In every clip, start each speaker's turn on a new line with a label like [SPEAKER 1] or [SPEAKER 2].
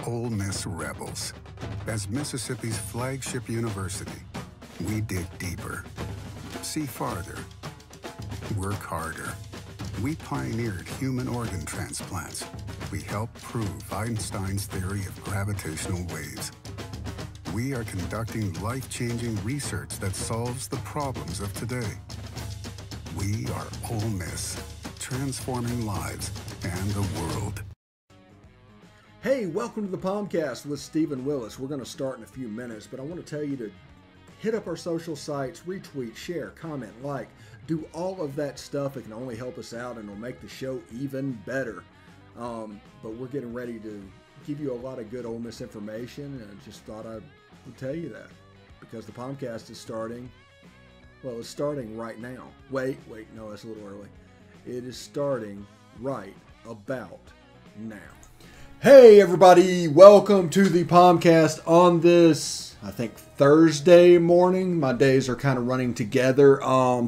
[SPEAKER 1] Ole Miss Rebels. As Mississippi's flagship university, we dig deeper, see farther, work harder. We pioneered human organ transplants. We helped prove Einstein's theory of gravitational waves. We are conducting life-changing research that solves the problems of today. We are Ole Miss, transforming lives and the world.
[SPEAKER 2] Hey, welcome to the POMcast with Stephen Willis. We're going to start in a few minutes, but I want to tell you to hit up our social sites, retweet, share, comment, like, do all of that stuff. It can only help us out and it'll make the show even better. But we're getting ready to give you a lot of good Ole Miss information, and I just thought I would tell you that because the POMcast is starting. Well, it's starting right now. Wait, no, that's a little early. It is starting right about now. Hey everybody, welcome to the POMcast on this, I think, Thursday morning. My days are kind of running together.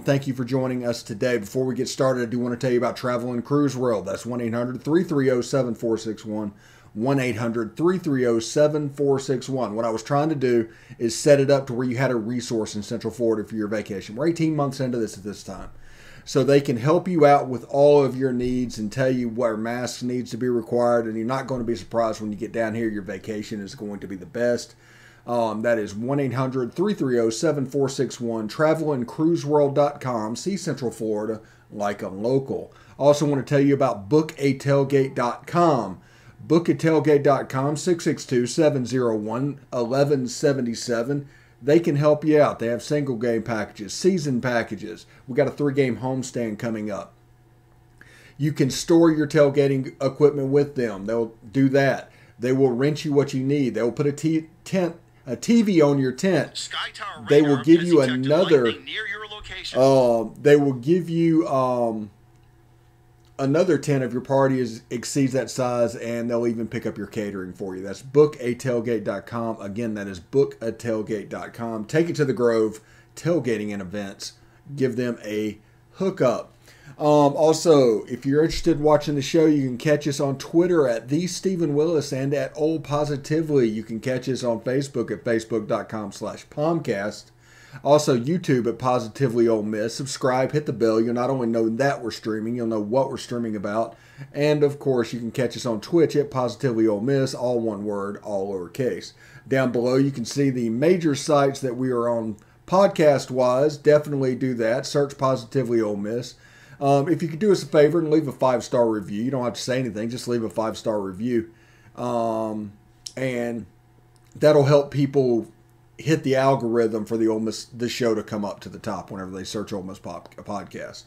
[SPEAKER 2] Thank you for joining us today. Before we get started, I do want to tell you about Travel and Cruise World. That's 1-800-330-7461. 1-800-330-7461. What I was trying to do is set it up to where you had a resource in Central Florida for your vacation. We're 18 months into this at this time. So they can help you out with all of your needs and tell you where masks needs to be required. And you're not going to be surprised when you get down here. Your vacation is going to be the best. That is 1-800-330-7461. Travelandcruiseworld.com. See Central Florida like a local. Also want to tell you about bookatailgate.com. Bookatailgate.com, 662-701-1177. They can help you out. They have single game packages, season packages. We got a 3-game homestand coming up. You can store your tailgating equipment with them. They'll do that. They will rent you what you need. They will put a TV on your tent. They will give you another. They will give you another tent if your party exceeds that size, and they'll even pick up your catering for you. That's bookatailgate.com. Again, that is bookatailgate.com. Take it to the Grove, tailgating and events. Give them a hookup. Also, if you're interested in watching the show, you can catch us on Twitter at @TheStephenWillis and at Ole Positively. You can catch us on Facebook at facebook.com/POMcast. Also, YouTube at Positively Ole Miss. Subscribe, hit the bell. You'll not only know that we're streaming, you'll know what we're streaming about. And, of course, you can catch us on Twitch at Positively Ole Miss, all one word, all lowercase. Down below, you can see the major sites that we are on podcast-wise. Definitely do that. Search Positively Ole Miss. If you could do us a favor and leave a 5-star review. You don't have to say anything. Just leave a 5-star review. And that'll help people hit the algorithm for the Ole Miss, the show to come up to the top whenever they search Ole Miss podcast.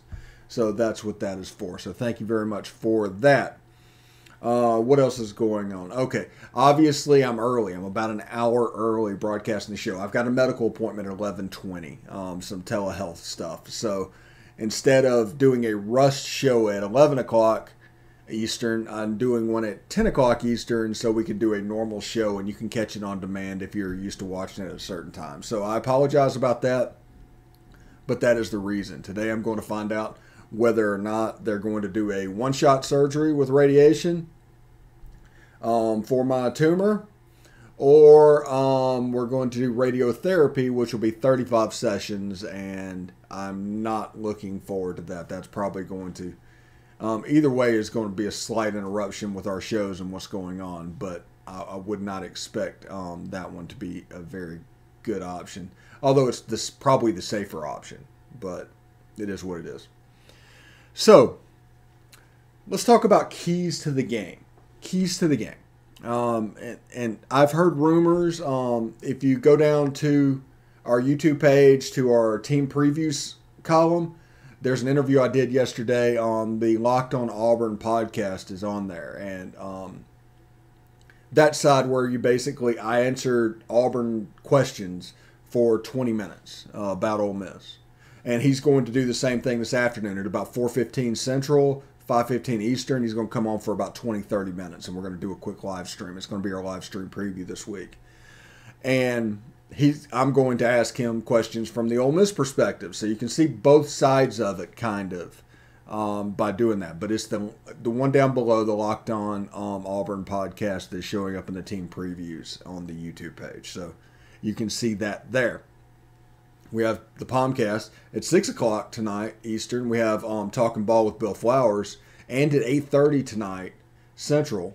[SPEAKER 2] So that's what that is for. So thank you very much for that. What else is going on? Okay, obviously I'm early. I'm about an hour early broadcasting the show. I've got a medical appointment at 11:20, some telehealth stuff. So instead of doing a rushed show at 11 o'clock Eastern, I'm doing one at 10 o'clock Eastern so we can do a normal show and you can catch it on demand if you're used to watching it at a certain time. So I apologize about that, but that is the reason. Today I'm going to find out whether or not they're going to do a one-shot surgery with radiation for my tumor, or we're going to do radiotherapy, which will be 35 sessions, and I'm not looking forward to that. That's probably going to either way is going to be a slight interruption with our shows and what's going on, but I would not expect that one to be a very good option. Although it's probably the safer option, but it is what it is. So let's talk about keys to the game. Keys to the game. And I've heard rumors. If you go down to our YouTube page, to our team previews column, there's an interview I did yesterday on the Locked on Auburn podcast is on there. And that side where I answered Auburn questions for 20 minutes about Ole Miss. And he's going to do the same thing this afternoon at about 4:15 Central, 5:15 Eastern. He's going to come on for about 20-30 minutes, and we're going to do a quick live stream. It's going to be our live stream preview this week. And I'm going to ask him questions from the Ole Miss perspective, so you can see both sides of it, kind of. by doing that. But it's the one down below, the Locked On Auburn podcast, that's showing up in the team previews on the YouTube page. So you can see that there. We have the POMcast at 6 o'clock tonight Eastern. We have Talking Ball with Bill Flowers, and at 8:30 tonight Central.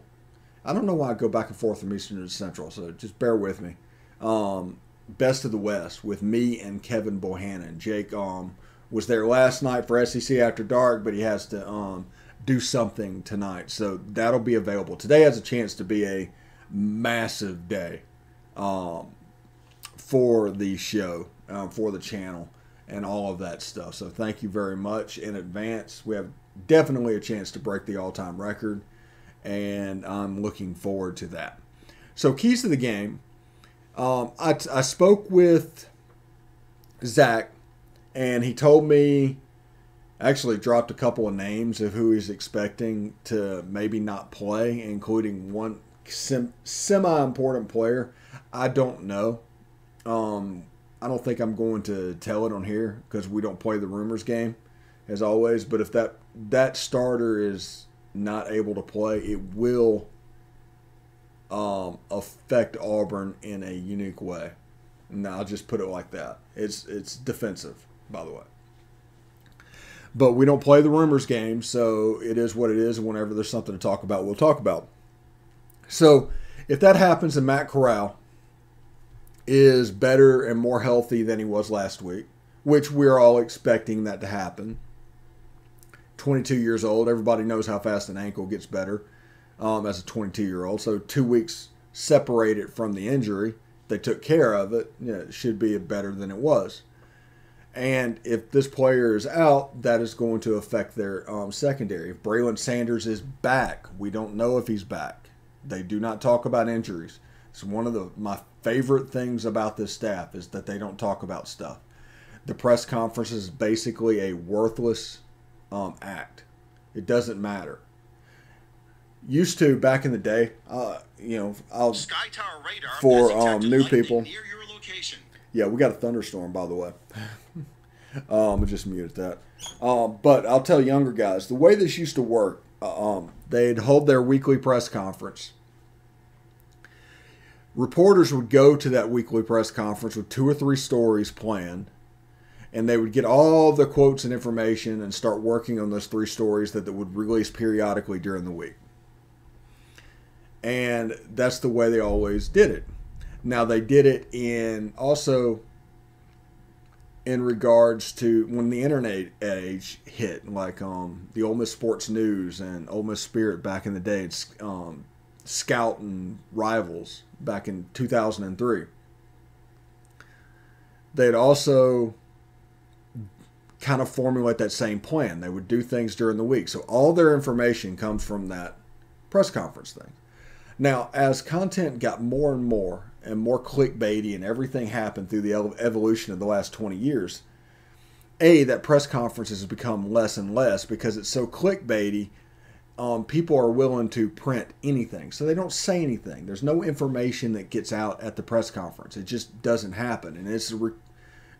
[SPEAKER 2] I don't know why I go back and forth from Eastern to Central, so just bear with me. Best of the West with me and Kevin Bohannon. Jake was there last night for SEC After Dark, but he has to do something tonight. So that'll be available. Today has a chance to be a massive day for the show, for the channel, and all of that stuff. So thank you very much in advance. We have definitely a chance to break the all-time record, and I'm looking forward to that. So keys to the game. I spoke with Zach, and he told me, actually dropped a couple of names of who he's expecting to maybe not play, including one semi-important player. I don't know. I don't think I'm going to tell it on here because we don't play the rumors game, as always. But if that starter is not able to play, it will affect Auburn in a unique way. And I'll just put it like that. It's defensive, by the way. But we don't play the rumors game, so it is what it is. And whenever there's something to talk about, we'll talk about. So if that happens and Matt Corral is better and more healthy than he was last week, which we're all expecting that to happen. 22 years old. Everybody knows how fast an ankle gets better as a 22-year-old. So 2 weeks separated from the injury. They took care of it. It should be better than it was. And if this player is out, that is going to affect their secondary. If Braylon Sanders is back, we don't know if he's back. They do not talk about injuries. It's one of my favorite things about this staff is that they don't talk about stuff. The press conference is basically a worthless act. It doesn't matter. Used to back in the day,
[SPEAKER 3] Sky Tower radar
[SPEAKER 2] for new people.
[SPEAKER 3] Near your location.
[SPEAKER 2] Yeah, we got a thunderstorm, by the way. I just muted that. But I'll tell younger guys, the way this used to work, they'd hold their weekly press conference. Reporters would go to that weekly press conference with 2 or 3 stories planned, and they would get all the quotes and information and start working on those 3 stories that would release periodically during the week. And that's the way they always did it. Now, they did it also in regards to when the internet age hit, like the Ole Miss Sports News and Ole Miss Spirit back in the day, it's Scout and Rivals back in 2003. They'd also kind of formulate that same plan. They would do things during the week. So all their information comes from that press conference thing. Now, as content got more and more clickbaity and everything happened through the evolution of the last 20 years, that press conferences has become less and less because it's so clickbaity. People are willing to print anything. So they don't say anything. There's no information that gets out at the press conference. It just doesn't happen. And it's a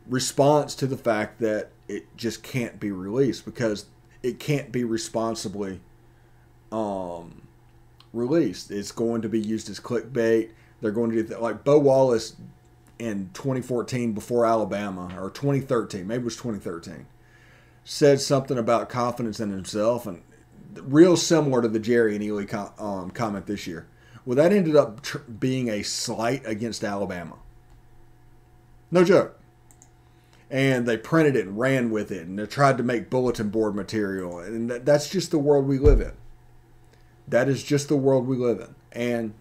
[SPEAKER 2] response to the fact that it just can't be released because it can't be responsibly released. It's going to be used as clickbait. They're going to do like Bo Wallace in 2014 before Alabama, or 2013, maybe it was 2013, said something about confidence in himself, and real similar to the Jerry and Ely comment this year. Well, that ended up being a slight against Alabama. No joke. And they printed it and ran with it, and they tried to make bulletin board material, and that's just the world we live in. That is just the world we live in. And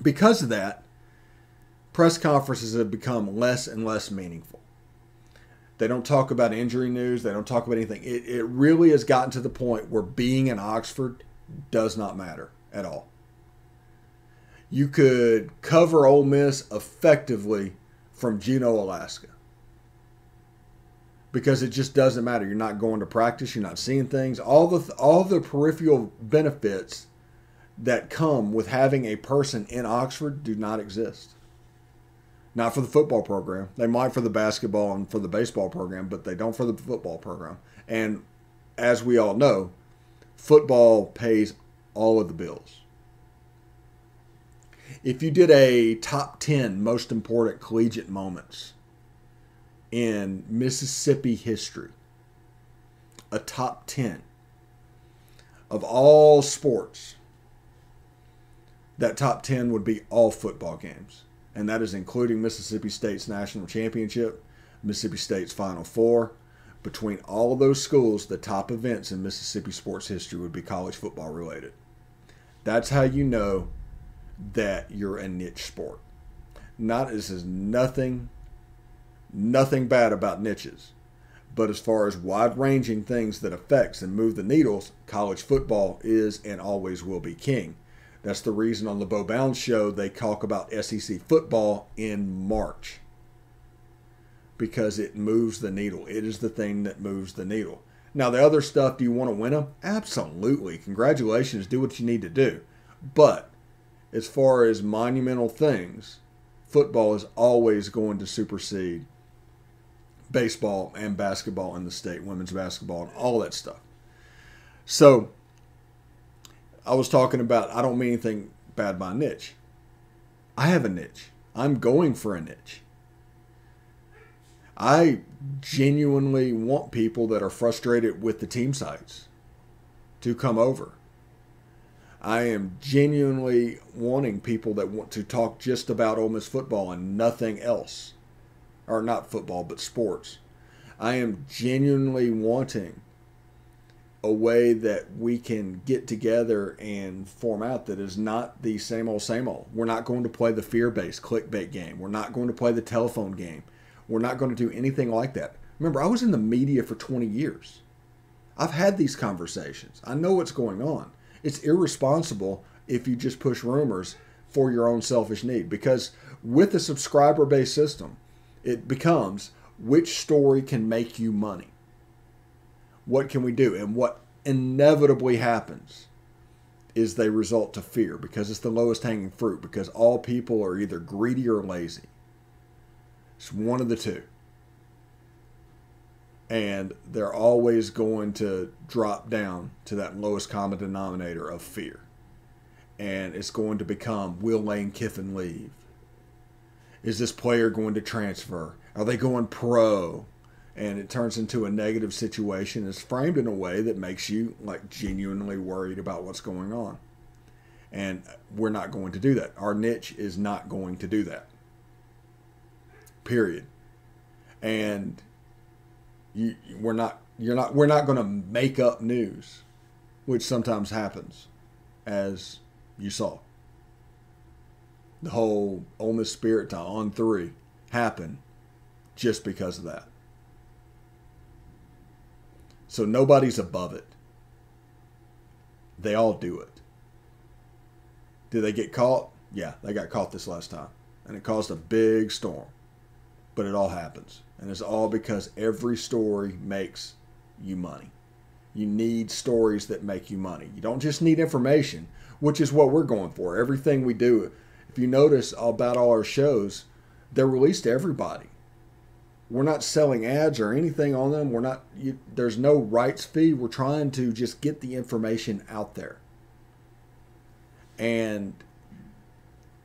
[SPEAKER 2] because of that, press conferences have become less and less meaningful. They don't talk about injury news. They don't talk about anything. It really has gotten to the point where being in Oxford does not matter at all. You could cover Ole Miss effectively from Juneau, Alaska. Because it just doesn't matter. You're not going to practice. You're not seeing things. All the peripheral benefits that come with having a person in Oxford do not exist. Not for the football program. They might for the basketball and for the baseball program, but they don't for the football program. And as we all know, football pays all of the bills. If you did a top 10 most important collegiate moments in Mississippi history, a top 10 of all sports, that top 10 would be all football games. And that is including Mississippi State's national championship, Mississippi State's Final Four. Between all of those schools, the top events in Mississippi sports history would be college football related. That's how you know that you're a niche sport. This is nothing bad about niches. But as far as wide-ranging things that affects and move the needles, college football is and always will be king. That's the reason on the Bo Bounds show they talk about SEC football in March. Because it moves the needle. It is the thing that moves the needle. Now, the other stuff, do you want to win them? Absolutely. Congratulations. Do what you need to do. But as far as monumental things, football is always going to supersede baseball and basketball in the state, women's basketball, and all that stuff. So, I was talking about, I don't mean anything bad by niche. I have a niche. I'm going for a niche. I genuinely want people that are frustrated with the team sites to come over. I am genuinely wanting people that want to talk just about Ole Miss football and nothing else. Or not football, but sports. I am genuinely wanting a way that we can get together and form out that is not the same old, same old. We're not going to play the fear-based clickbait game. We're not going to play the telephone game. We're not going to do anything like that. Remember, I was in the media for 20 years. I've had these conversations. I know what's going on. It's irresponsible if you just push rumors for your own selfish need. Because with a subscriber-based system, it becomes which story can make you money. What can we do? And what inevitably happens is they result to fear because it's the lowest hanging fruit because all people are either greedy or lazy. It's one of the two. And they're always going to drop down to that lowest common denominator of fear. And it's going to become, will Lane Kiffin leave? Is this player going to transfer? Are they going pro? And it turns into a negative situation. It's framed in a way that makes you like genuinely worried about what's going on. And we're not going to do that. Our niche is not going to do that. Period. And we're not going to make up news, which sometimes happens, as you saw. The whole Ole Miss Spirit to on 3 happened just because of that. So nobody's above it. They all do it. Did they get caught? Yeah, they got caught this last time. And it caused a big storm. But it all happens. And it's all because every story makes you money. You need stories that make you money. You don't just need information, which is what we're going for. Everything we do, if you notice about all our shows, they're released to everybody. We're not selling ads or anything on them. There's no rights fee. We're trying to just get the information out there. And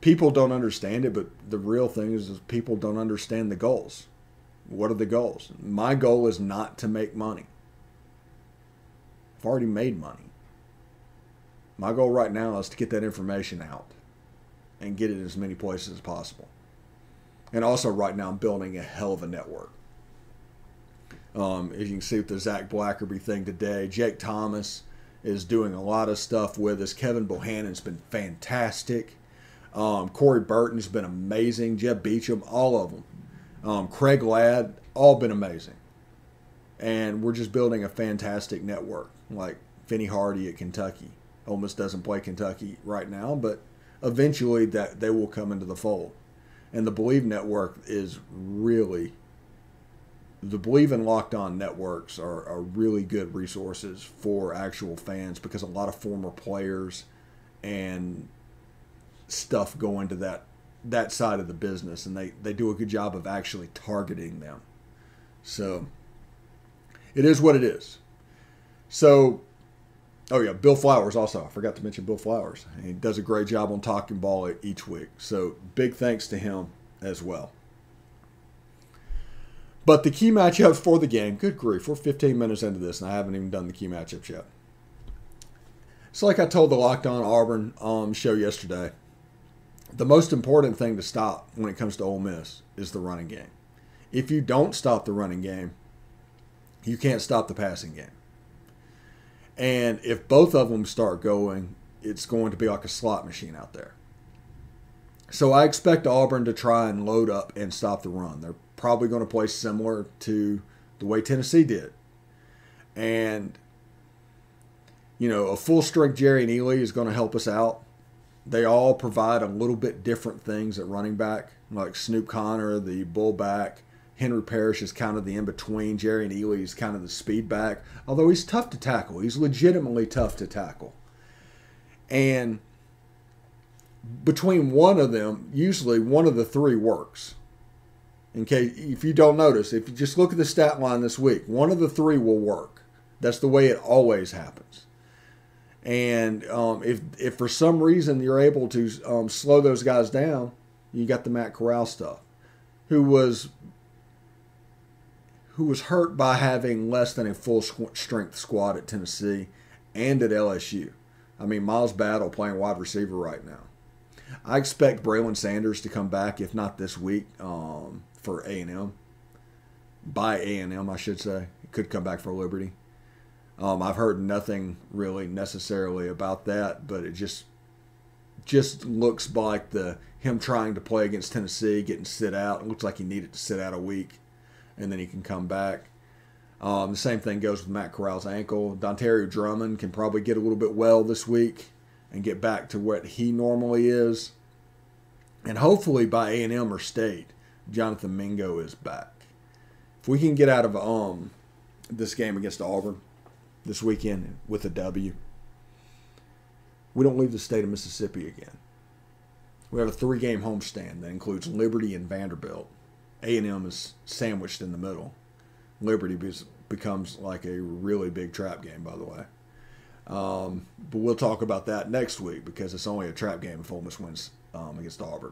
[SPEAKER 2] people don't understand it, but the real thing is people don't understand the goals. What are the goals? My goal is not to make money. I've already made money. My goal right now is to get that information out and get it in as many places as possible. And also right now I'm building a hell of a network. As you can see with the Zach Blackerby thing today, Jake Thomas is doing a lot of stuff with us. Kevin Bohannon's been fantastic. Corey Burton's been amazing. Jeb Beecham, all of them. Craig Ladd, all been amazing. And we're just building a fantastic network. Like Finney Hardy at Kentucky. Ole Miss doesn't play Kentucky right now, but eventually that they will come into the fold. And the Believe Network is really, the Believe and Locked On networks are really good resources for actual fans because a lot of former players and stuff go into that side of the business, and they do a good job of actually targeting them. So it is what it is. So, oh yeah, Bill Flowers also. I forgot to mention Bill Flowers. He does a great job on talking ball each week. So big thanks to him as well. But the key matchups for the game, good grief, we're 15 minutes into this and I haven't even done the key matchups yet. So like I told the Locked On Auburn show yesterday, the most important thing to stop when it comes to Ole Miss is the running game. If you don't stop the running game, you can't stop the passing game. And if both of them start going, it's going to be like a slot machine out there. So I expect Auburn to try and load up and stop the run. They're probably going to play similar to the way Tennessee did. And, you know, a full-strength Jerry Neely is going to help us out. They all provide a little bit different things at running back, like Snoop Connor, the bullback. Henry Parrish is kind of the in-between. Jerry Neely is kind of the speed back, although he's tough to tackle. He's legitimately tough to tackle. And between one of them, usually one of the three works. In case, if you don't notice, if you just look at the stat line this week, one of the three will work. That's the way it always happens. And if for some reason you're able to slow those guys down, you got the Matt Corral stuff, who was hurt by having less than a full strength squad at Tennessee and at LSU. I mean, Miles Battle playing wide receiver right now. I expect Braylon Sanders to come back, if not this week, for A&M. By A&M, I should say. He could come back for Liberty. I've heard nothing really necessarily about that, but it just looks like him trying to play against Tennessee, getting sit out. It looks like he needed to sit out a week, and then he can come back. The same thing goes with Matt Corral's ankle. Dontario Drummond can probably get a little bit well this week and get back to what he normally is. And hopefully by A&M or State, Jonathan Mingo is back. If we can get out of this game against Auburn this weekend with a W, we don't leave the state of Mississippi again. We have a 3-game homestand that includes Liberty and Vanderbilt. A&M is sandwiched in the middle. Liberty becomes like a really big trap game, by the way. But we'll talk about that next week because it's only a trap game if Ole Miss wins against Auburn.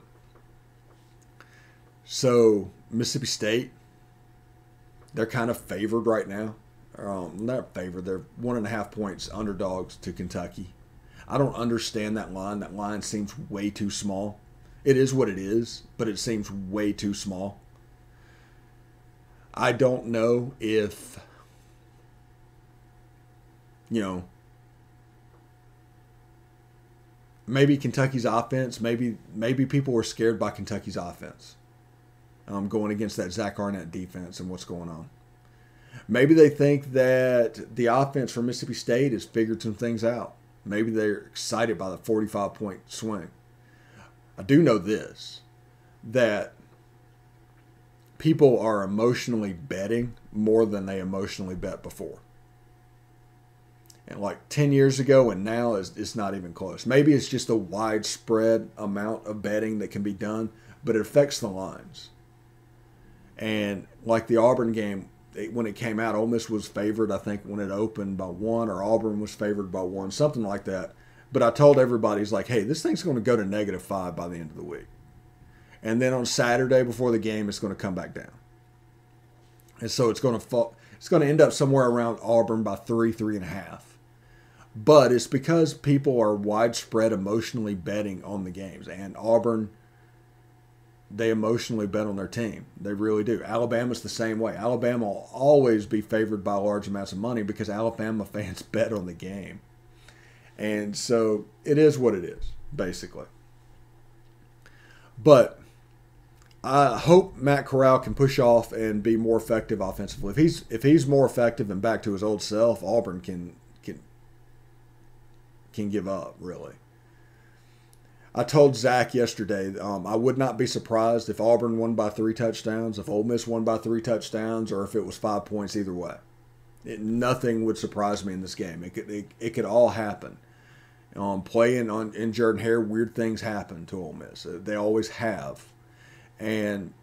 [SPEAKER 2] So Mississippi State, they're kind of favored right now. Not favored. They're 1.5 points underdogs to Kentucky. I don't understand that line. That line seems way too small. It is what it is, but it seems way too small. I don't know if, maybe Kentucky's offense, maybe people were scared by Kentucky's offense going against that Zach Arnett defense and what's going on. Maybe they think that the offense for Mississippi State has figured some things out. Maybe they're excited by the 45-point swing. I do know this, that people are emotionally betting more than they emotionally bet before. And like 10 years ago and now, it's not even close. Maybe it's just a widespread amount of betting that can be done, but it affects the lines. And like the Auburn game, when it came out, Ole Miss was favored, I think, when it opened by 1, or Auburn was favored by 1, something like that. But I told everybody, it's like, hey, this thing's going to go to -5 by the end of the week. And then on Saturday before the game, it's going to come back down. And so it's going to fall. It's going to end up somewhere around Auburn by 3.5. But it's because people are widespread emotionally betting on the games. And Auburn, they emotionally bet on their team. They really do. Alabama's the same way. Alabama will always be favored by large amounts of money because Alabama fans bet on the game. And so it is what it is, basically. But I hope Matt Corral can push off and be more effective offensively. If he's more effective and back to his old self, Auburn can give up, really. I told Zach yesterday, I would not be surprised if Auburn won by 3 touchdowns, if Ole Miss won by 3 touchdowns, or if it was 5 points either way. Nothing would surprise me in this game. It could all happen. Playing in Jordan-Hare, weird things happen to Ole Miss. They always have. And,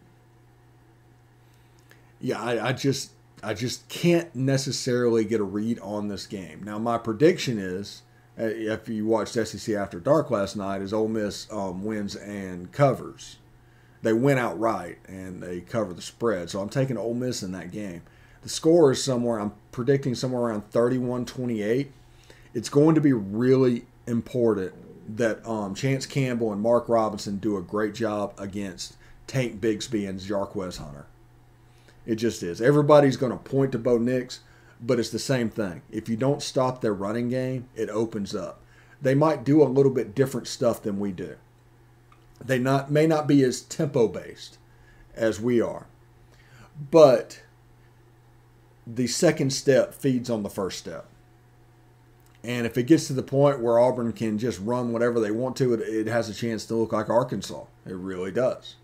[SPEAKER 2] yeah, I just can't necessarily get a read on this game. Now, my prediction is, if you watched SEC After Dark last night, is Ole Miss wins and covers. They win outright and they cover the spread. So I'm taking Ole Miss in that game. The score is I'm predicting somewhere around 31-28. It's going to be really important that Chance Campbell and Mark Robinson do a great job against Tank Bigsby and Jarquez Hunter. It just is. Everybody's going to point to Bo Nix, but it's the same thing. If you don't stop their running game, it opens up. They might do a little bit different stuff than we do. They may not be as tempo-based as we are. But the second step feeds on the first step. And if it gets to the point where Auburn can just run whatever they want to, it has a chance to look like Arkansas. It really does.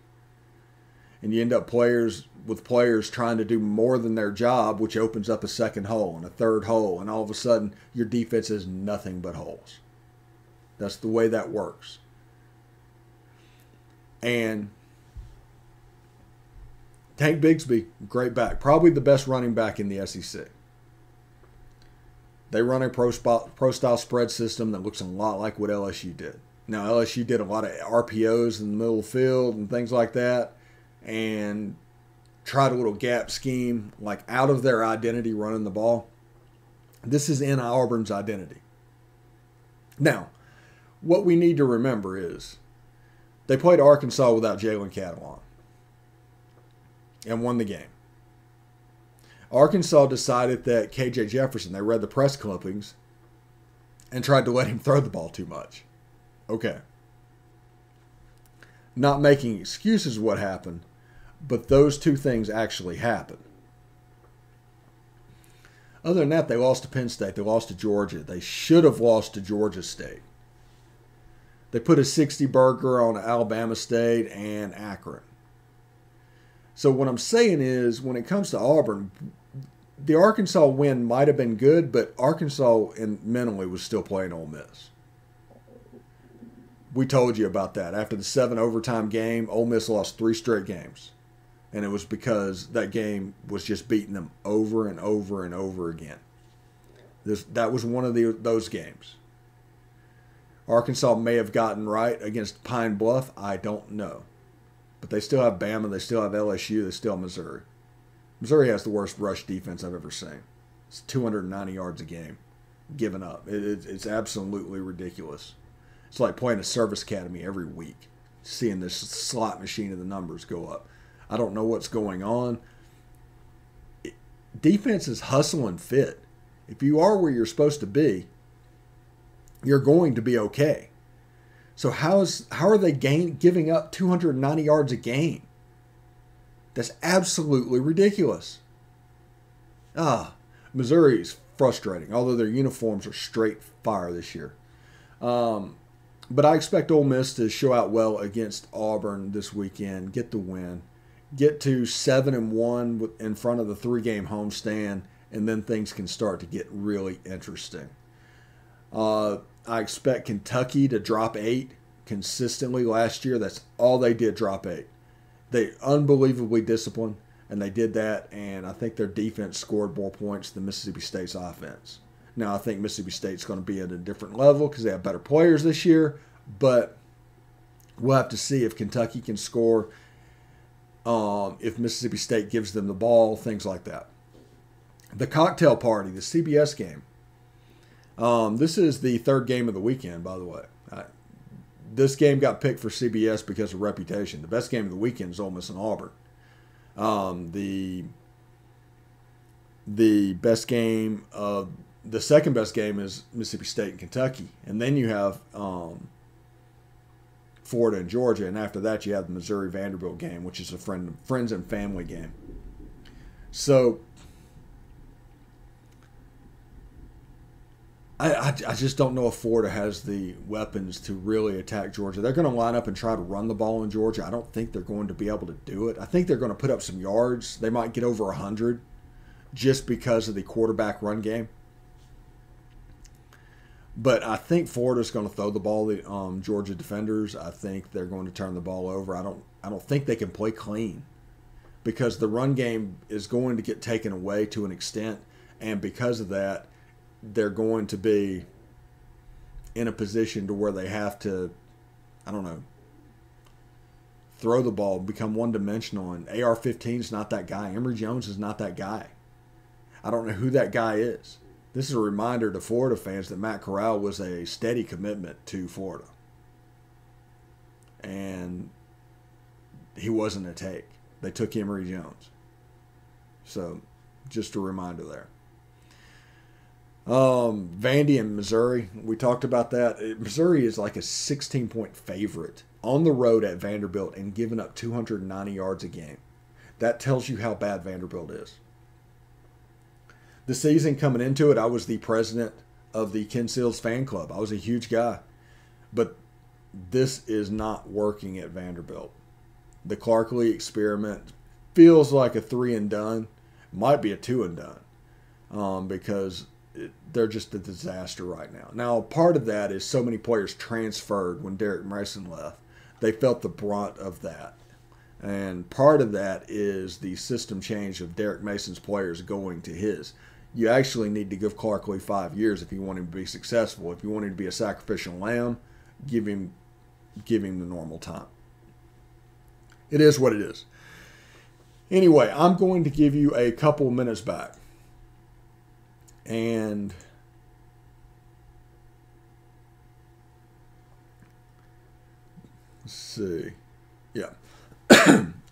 [SPEAKER 2] And you end up with players trying to do more than their job, which opens up a second hole and a third hole. And all of a sudden, your defense is nothing but holes. That's the way that works. And Tank Bigsby, great back. Probably the best running back in the SEC. They run a pro-style spread system that looks a lot like what LSU did. Now, LSU did a lot of RPOs in the middle of the field and things like that, and tried a little gap scheme, like out of their identity running the ball. This is in Auburn's identity. Now, what we need to remember is they played Arkansas without Jalen Catalon and won the game. Arkansas decided that KJ Jefferson, they read the press clippings and tried to let him throw the ball too much. Okay. Not making excuses what happened, but those two things actually happened. Other than that, they lost to Penn State. They lost to Georgia. They should have lost to Georgia State. They put a 60 burger on Alabama State and Akron. So what I'm saying is, when it comes to Auburn, the Arkansas win might have been good, but Arkansas mentally was still playing Ole Miss. We told you about that. After the 7 overtime game, Ole Miss lost 3 straight games. And it was because that game was just beating them over and over and over again. That was one of those games. Arkansas may have gotten right against Pine Bluff. I don't know. But they still have Bama. They still have LSU. They still have Missouri. Missouri has the worst rush defense I've ever seen. It's 290 yards a game. Given up. It's absolutely ridiculous. It's like playing a service academy every week. Seeing this slot machine of the numbers go up. I don't know what's going on. Defense is hustle and fit. If you are where you're supposed to be, you're going to be okay. So how are they giving up 290 yards a game? That's absolutely ridiculous. Missouri is frustrating, although their uniforms are straight fire this year. But I expect Ole Miss to show out well against Auburn this weekend, get the win, get to 7-1 in front of the 3-game homestand, and then things can start to get really interesting. I expect Kentucky to drop 8 consistently last year. That's all they did, drop 8. They unbelievably disciplined, and they did that, and I think their defense scored more points than Mississippi State's offense. Now, I think Mississippi State's going to be at a different level because they have better players this year, but we'll have to see if Kentucky can score, if Mississippi State gives them the ball, things like that. The cocktail party, the CBS game. This is the 3rd game of the weekend, by the way. This game got picked for CBS because of reputation. The best game of the weekend is Ole Miss and Auburn. The best game of the second best game is Mississippi State and Kentucky, and then you have Florida and Georgia, and after that you have the Missouri Vanderbilt game, which is a friends and family game. So I just don't know if Florida has the weapons to really attack Georgia. They're going to line up and try to run the ball in Georgia. I don't think they're going to be able to do it. I think they're going to put up some yards. They might get over 100 just because of the quarterback run game. But I think Florida's going to throw the ball to Georgia defenders. I think they're going to turn the ball over. I don't think they can play clean. because the run game is going to get taken away to an extent, and because of that, they're going to be in a position to where they have to, I don't know, throw the ball, become one-dimensional, and AR-15 is not that guy. Emory Jones is not that guy. I don't know who that guy is. This is a reminder to Florida fans that Matt Corral was a steady commitment to Florida. And he wasn't a take. They took Emory Jones. So, just a reminder there. Vandy and Missouri, we talked about that. Missouri is like a 16-point favorite on the road at Vanderbilt and giving up 290 yards a game. That tells you how bad Vanderbilt is. The season coming into it, I was the president of the Ken Seals fan club. I was a huge guy. But this is not working at Vanderbilt. The Clarkley experiment feels like a 3-and-done. Might be a 2-and-done. Because they're just a disaster right now. Now, part of that is so many players transferred when Derek Mason left. They felt the brunt of that. And part of that is the system change of Derek Mason's players going to his. You actually need to give Clarkley 5 years if you want him to be successful. If you want him to be a sacrificial lamb, give him the normal time. It is what it is. Anyway, I'm going to give you a couple minutes back. And let's see. Yeah.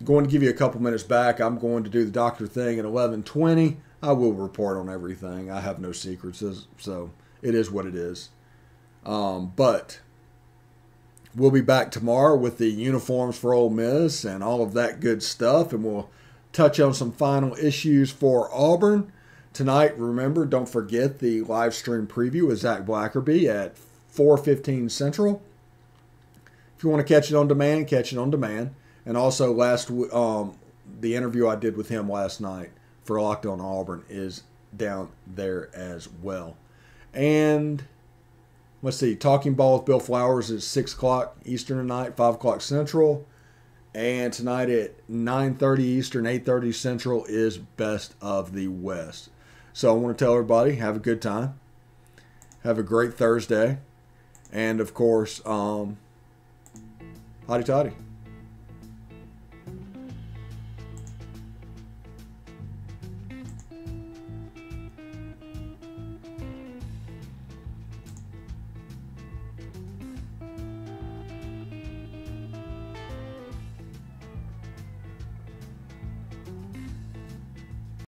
[SPEAKER 2] Going to give you a couple minutes back. I'm going to do the doctor thing at 11:20. I will report on everything. I have no secrets, so it is what it is. But we'll be back tomorrow with the uniforms for Ole Miss and all of that good stuff, and we'll touch on some final issues for Auburn. Tonight, remember, don't forget the live stream preview with Zach Blackerby at 4:15 Central. If you want to catch it on demand, catch it on demand. And also, the interview I did with him last night for Locked On Auburn is down there as well. And let's see, Talking Ball with Bill Flowers is 6 o'clock Eastern tonight, 5 o'clock Central. And tonight at 9:30 Eastern, 8:30 Central is Best of the West. So I want to tell everybody, have a good time. Have a great Thursday. And, of course, hotty toddy.